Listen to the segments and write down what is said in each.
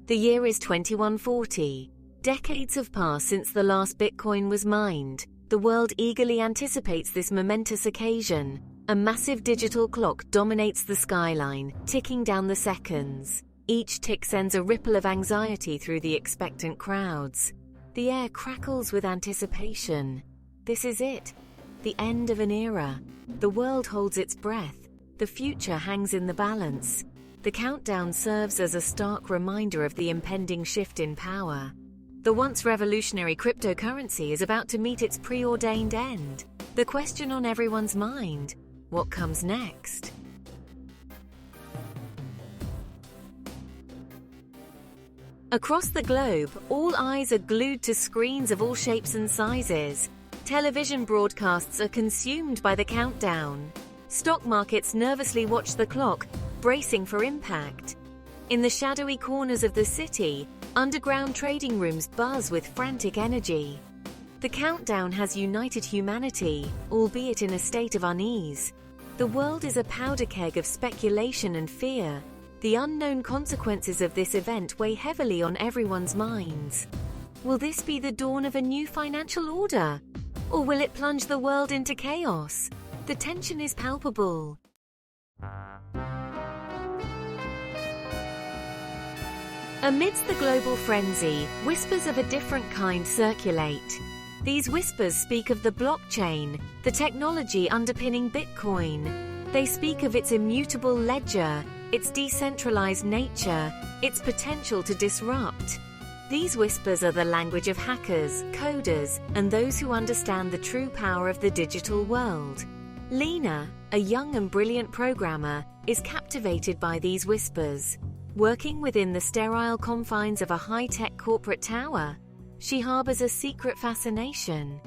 The year is 2140. Decades have passed since the last Bitcoin was mined. The world eagerly anticipates this momentous occasion. A massive digital clock dominates the skyline, ticking down the seconds. Each tick sends a ripple of anxiety through the expectant crowds. The air crackles with anticipation. This is it, the end of an era. The world holds its breath. The future hangs in the balance. The countdown serves as a stark reminder of the impending shift in power. The once revolutionary cryptocurrency is about to meet its preordained end. The question on everyone's mind: what comes next? Across the globe, all eyes are glued to screens of all shapes and sizes. Television broadcasts are consumed by the countdown. Stock markets nervously watch the clock, bracing for impact. In the shadowy corners of the city, underground trading rooms buzz with frantic energy. The countdown has united humanity, albeit in a state of unease. The world is a powder keg of speculation and fear. The unknown consequences of this event weigh heavily on everyone's minds. Will this be the dawn of a new financial order? Or will it plunge the world into chaos? The tension is palpable. Amidst the global frenzy, whispers of a different kind circulate. These whispers speak of the blockchain, the technology underpinning Bitcoin. They speak of its immutable ledger, its decentralized nature, its potential to disrupt. These whispers are the language of hackers, coders, and those who understand the true power of the digital world. Lena, a young and brilliant programmer, is captivated by these whispers. Working within the sterile confines of a high-tech corporate tower, she harbors a secret fascination.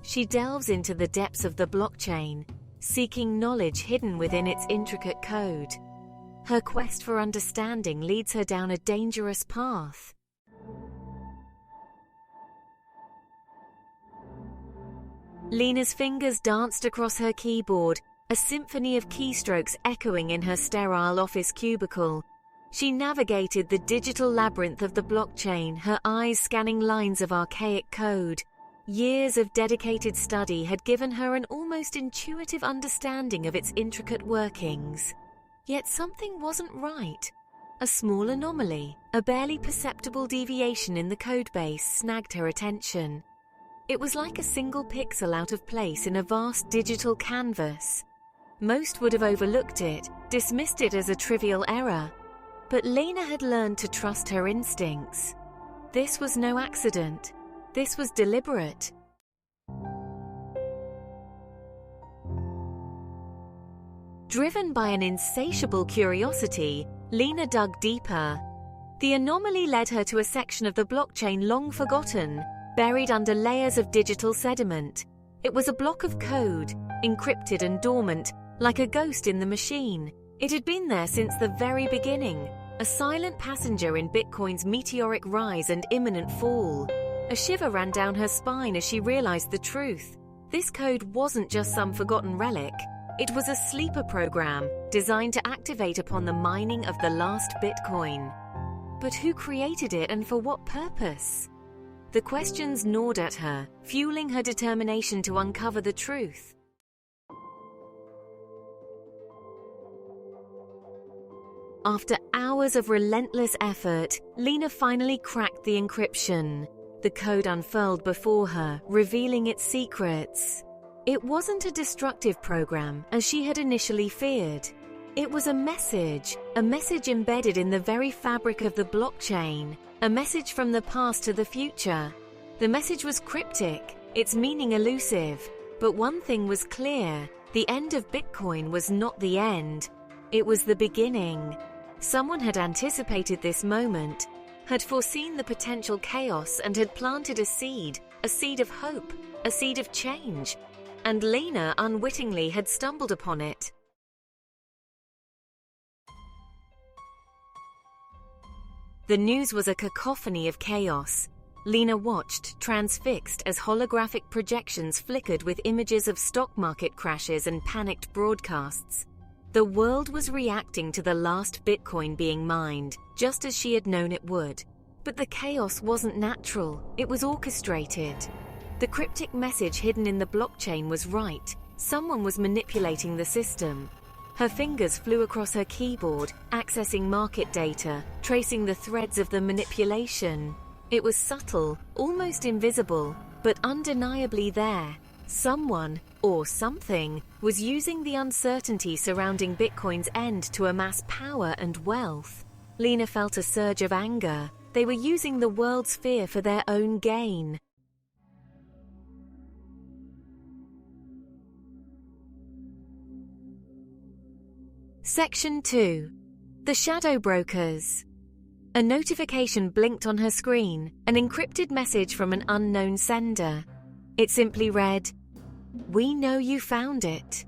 She delves into the depths of the blockchain, seeking knowledge hidden within its intricate code. Her quest for understanding leads her down a dangerous path. Lena's fingers danced across her keyboard, a symphony of keystrokes echoing in her sterile office cubicle. She navigated the digital labyrinth of the blockchain, her eyes scanning lines of archaic code. Years of dedicated study had given her an almost intuitive understanding of its intricate workings. Yet something wasn't right. A small anomaly, a barely perceptible deviation in the codebase snagged her attention. It was like a single pixel out of place in a vast digital canvas. Most would have overlooked it, dismissed it as a trivial error. But Lena had learned to trust her instincts. This was no accident. This was deliberate. Driven by an insatiable curiosity, Lena dug deeper. The anomaly led her to a section of the blockchain long forgotten, buried under layers of digital sediment. It was a block of code, encrypted and dormant, like a ghost in the machine. It had been there since the very beginning, a silent passenger in Bitcoin's meteoric rise and imminent fall. A shiver ran down her spine as she realized the truth. This code wasn't just some forgotten relic. It was a sleeper program designed to activate upon the mining of the last Bitcoin. But who created it and for what purpose? The questions gnawed at her, fueling her determination to uncover the truth. After hours of relentless effort, Lena finally cracked the encryption. The code unfurled before her, revealing its secrets. It wasn't a destructive program, as she had initially feared. It was a message embedded in the very fabric of the blockchain, a message from the past to the future. The message was cryptic, its meaning elusive, but one thing was clear: the end of Bitcoin was not the end. It was the beginning. Someone had anticipated this moment, had foreseen the potential chaos and had planted a seed of hope, a seed of change. And Lena unwittingly had stumbled upon it. The news was a cacophony of chaos. Lena watched, transfixed, as holographic projections flickered with images of stock market crashes and panicked broadcasts. The world was reacting to the last Bitcoin being mined, just as she had known it would. But the chaos wasn't natural, it was orchestrated. The cryptic message hidden in the blockchain was right. Someone was manipulating the system. Her fingers flew across her keyboard, accessing market data, tracing the threads of the manipulation. It was subtle, almost invisible, but undeniably there. Someone, or something, was using the uncertainty surrounding Bitcoin's end to amass power and wealth. Lena felt a surge of anger. They were using the world's fear for their own gain. Section 2. The Shadow Brokers. A notification blinked on her screen, an encrypted message from an unknown sender. It simply read, "We know you found it."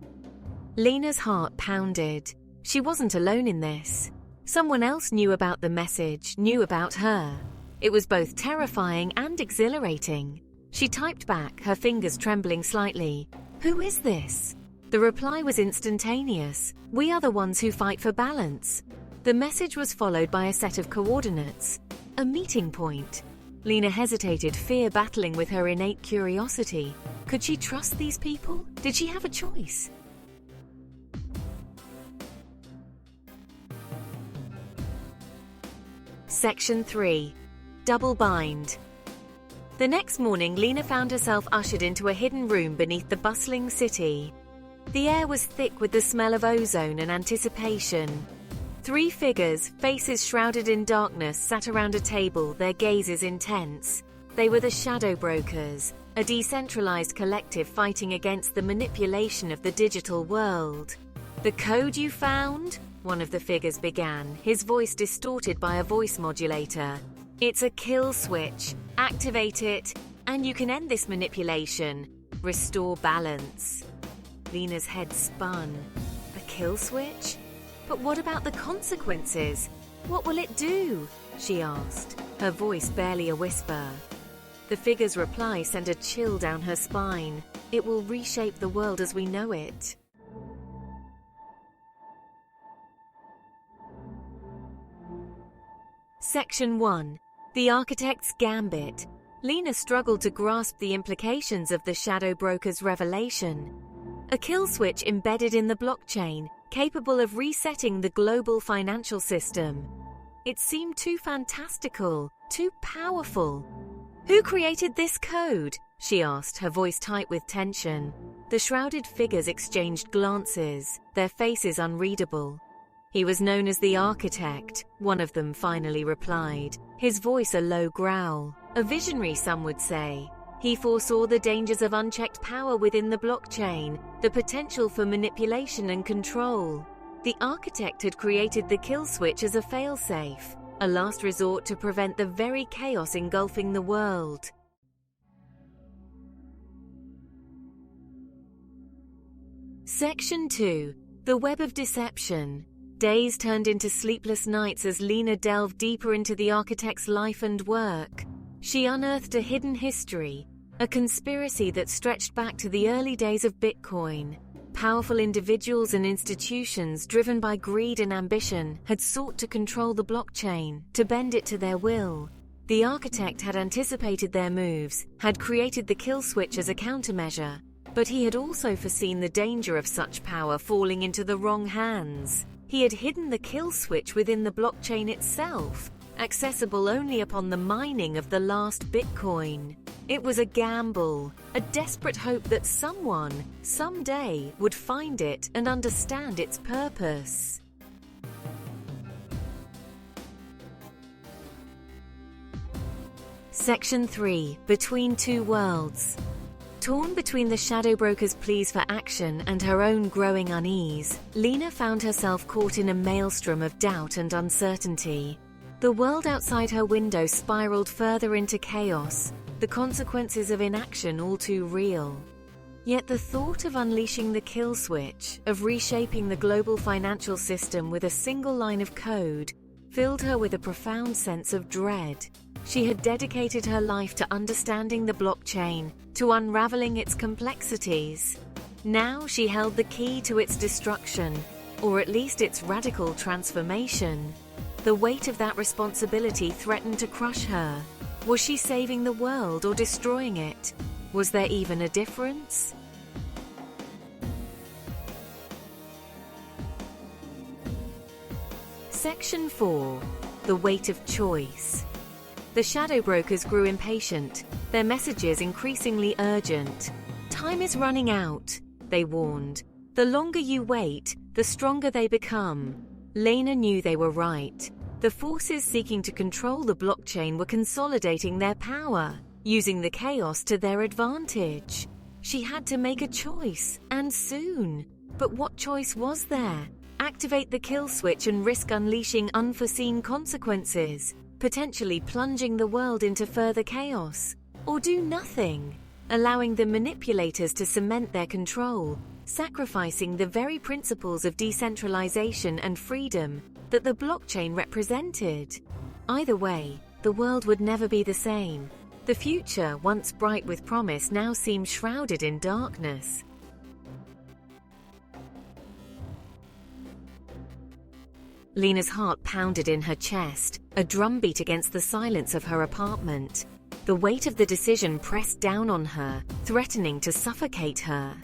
Lena's heart pounded. She wasn't alone in this. Someone else knew about the message, knew about her. It was both terrifying and exhilarating. She typed back, her fingers trembling slightly. "Who is this?" The reply was instantaneous. "We are the ones who fight for balance." The message was followed by a set of coordinates. A meeting point. Lena hesitated, fear battling with her innate curiosity. Could she trust these people? Did she have a choice? Section 3. Double Bind. The next morning, Lena found herself ushered into a hidden room beneath the bustling city. The air was thick with the smell of ozone and anticipation. 3 figures, faces shrouded in darkness, sat around a table, their gazes intense. They were the Shadow Brokers, a decentralized collective fighting against the manipulation of the digital world. "The code you found?" one of the figures began, his voice distorted by a voice modulator. "It's a kill switch. Activate it, and you can end this manipulation. Restore balance." Lena's head spun. A kill switch? But what about the consequences? What will it do? She asked, her voice barely a whisper. The figure's reply sent a chill down her spine. It will reshape the world as we know it. Section 1. The Architect's Gambit. Lena struggled to grasp the implications of the Shadow Broker's revelation. A kill switch embedded in the blockchain, capable of resetting the global financial system. It seemed too fantastical, too powerful. "Who created this code?" she asked, her voice tight with tension. The shrouded figures exchanged glances, their faces unreadable. "He was known as the Architect," one of them finally replied, his voice a low growl. "A visionary, some would say. He foresaw the dangers of unchecked power within the blockchain, the potential for manipulation and control. The Architect had created the kill switch as a failsafe, a last resort to prevent the very chaos engulfing the world." Section 2. The Web of Deception. Days turned into sleepless nights as Lena delved deeper into the Architect's life and work. She unearthed a hidden history, a conspiracy that stretched back to the early days of Bitcoin. Powerful individuals and institutions driven by greed and ambition had sought to control the blockchain, to bend it to their will. The Architect had anticipated their moves, had created the kill switch as a countermeasure, but he had also foreseen the danger of such power falling into the wrong hands. He had hidden the kill switch within the blockchain itself, accessible only upon the mining of the last Bitcoin. It was a gamble, a desperate hope that someone, someday, would find it and understand its purpose. Section 3. Between Two Worlds. Torn between the Shadow Broker's pleas for action and her own growing unease, Lena found herself caught in a maelstrom of doubt and uncertainty. The world outside her window spiraled further into chaos, the consequences of inaction all too real. Yet the thought of unleashing the kill switch, of reshaping the global financial system with a single line of code, filled her with a profound sense of dread. She had dedicated her life to understanding the blockchain, to unraveling its complexities. Now she held the key to its destruction, or at least its radical transformation. The weight of that responsibility threatened to crush her. Was she saving the world or destroying it? Was there even a difference? Section 4. The weight of choice. The shadow brokers grew impatient, their messages increasingly urgent. Time is running out, they warned. The longer you wait, the stronger they become. Lena knew they were right. The forces seeking to control the blockchain were consolidating their power, using the chaos to their advantage. She had to make a choice, and soon. But what choice was there? Activate the kill switch and risk unleashing unforeseen consequences, potentially plunging the world into further chaos. Or do nothing, allowing the manipulators to cement their control, sacrificing the very principles of decentralization and freedom that the blockchain represented. Either way, the world would never be the same. The future, once bright with promise, now seemed shrouded in darkness. Lena's heart pounded in her chest, a drumbeat against the silence of her apartment. The weight of the decision pressed down on her, threatening to suffocate her.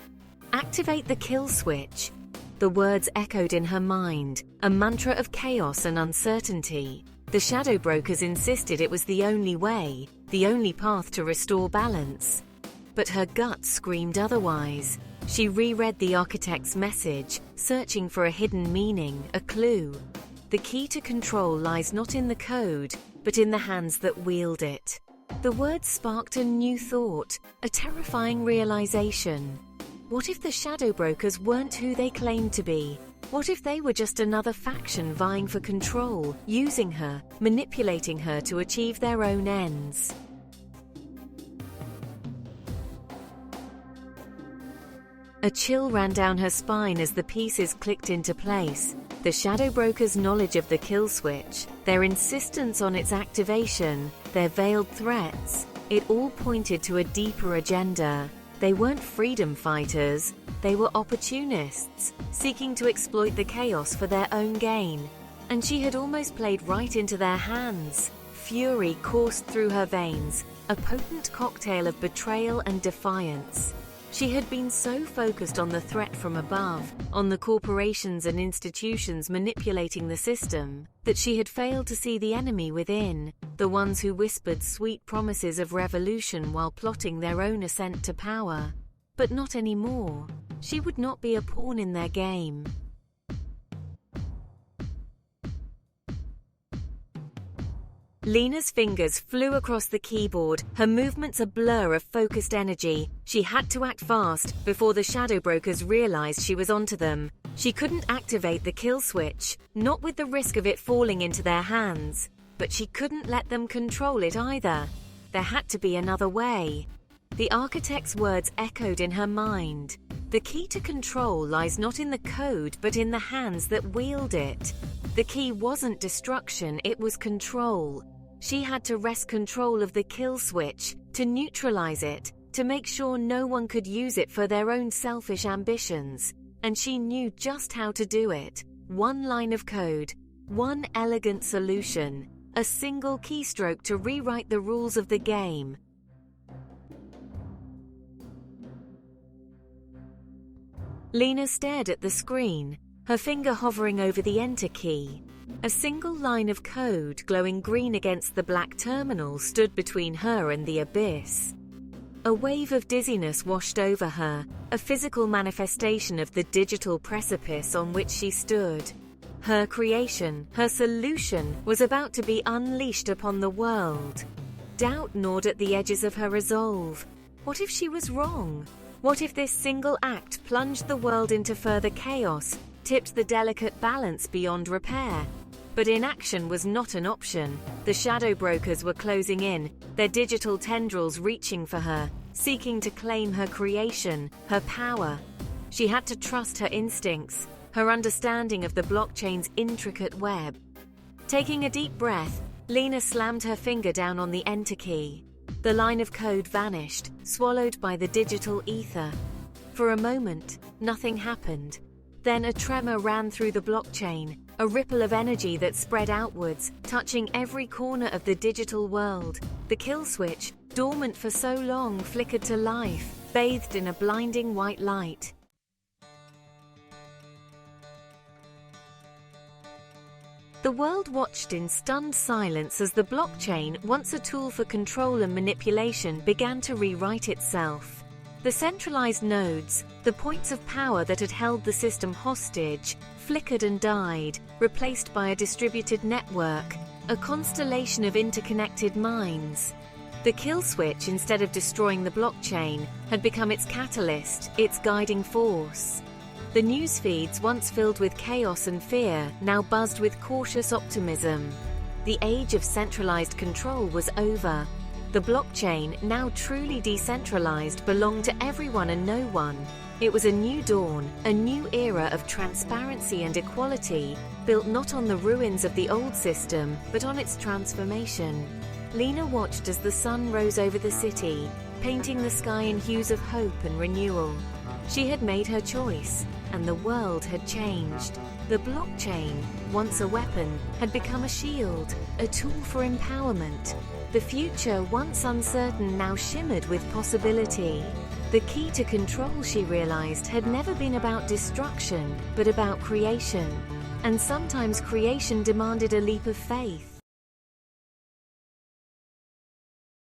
Activate the kill switch. The words echoed in her mind, a mantra of chaos and uncertainty. The shadow brokers insisted it was the only way, the only path to restore balance. But her gut screamed otherwise. She reread the architect's message, searching for a hidden meaning, a clue. The key to control lies not in the code, but in the hands that wield it. The words sparked a new thought, a terrifying realization. What if the shadow brokers weren't who they claimed to be? What if they were just another faction vying for control, using her, manipulating her to achieve their own ends? A chill ran down her spine as the pieces clicked into place. The shadow brokers' knowledge of the kill switch, their insistence on its activation, their veiled threats, it all pointed to a deeper agenda. They weren't freedom fighters, they were opportunists, seeking to exploit the chaos for their own gain. And she had almost played right into their hands. Fury coursed through her veins, a potent cocktail of betrayal and defiance. She had been so focused on the threat from above, on the corporations and institutions manipulating the system, that she had failed to see the enemy within, the ones who whispered sweet promises of revolution while plotting their own ascent to power. But not anymore. She would not be a pawn in their game. Lena's fingers flew across the keyboard, her movements a blur of focused energy. She had to act fast before the shadow brokers realized she was onto them. She couldn't activate the kill switch, not with the risk of it falling into their hands. But she couldn't let them control it either. There had to be another way. The architect's words echoed in her mind. The key to control lies not in the code, but in the hands that wield it. The key wasn't destruction, it was control. She had to wrest control of the kill switch, to neutralize it, to make sure no one could use it for their own selfish ambitions. And she knew just how to do it. One line of code, one elegant solution, a single keystroke to rewrite the rules of the game. Lena stared at the screen, her finger hovering over the Enter key. A single line of code glowing green against the black terminal stood between her and the abyss. A wave of dizziness washed over her, a physical manifestation of the digital precipice on which she stood. Her creation, her solution, was about to be unleashed upon the world. Doubt gnawed at the edges of her resolve. What if she was wrong? What if this single act plunged the world into further chaos, tipped the delicate balance beyond repair? But inaction was not an option. The shadow brokers were closing in, their digital tendrils reaching for her, seeking to claim her creation, her power. She had to trust her instincts, her understanding of the blockchain's intricate web. Taking a deep breath, Lena slammed her finger down on the Enter key. The line of code vanished, swallowed by the digital ether. For a moment, nothing happened. Then a tremor ran through the blockchain, a ripple of energy that spread outwards, touching every corner of the digital world. The kill switch, dormant for so long, flickered to life, bathed in a blinding white light. The world watched in stunned silence as the blockchain, once a tool for control and manipulation, began to rewrite itself. The centralized nodes, the points of power that had held the system hostage, flickered and died, replaced by a distributed network, a constellation of interconnected minds. The kill switch, instead of destroying the blockchain, had become its catalyst, its guiding force. The news feeds, once filled with chaos and fear, now buzzed with cautious optimism. The age of centralized control was over. The blockchain, now truly decentralized, belonged to everyone and no one. It was a new dawn, a new era of transparency and equality, built not on the ruins of the old system, but on its transformation. Lena watched as the sun rose over the city, painting the sky in hues of hope and renewal. She had made her choice, and the world had changed. The blockchain, once a weapon, had become a shield, a tool for empowerment. The future, once uncertain, now shimmered with possibility. The key to control, she realized, had never been about destruction, but about creation. And sometimes creation demanded a leap of faith.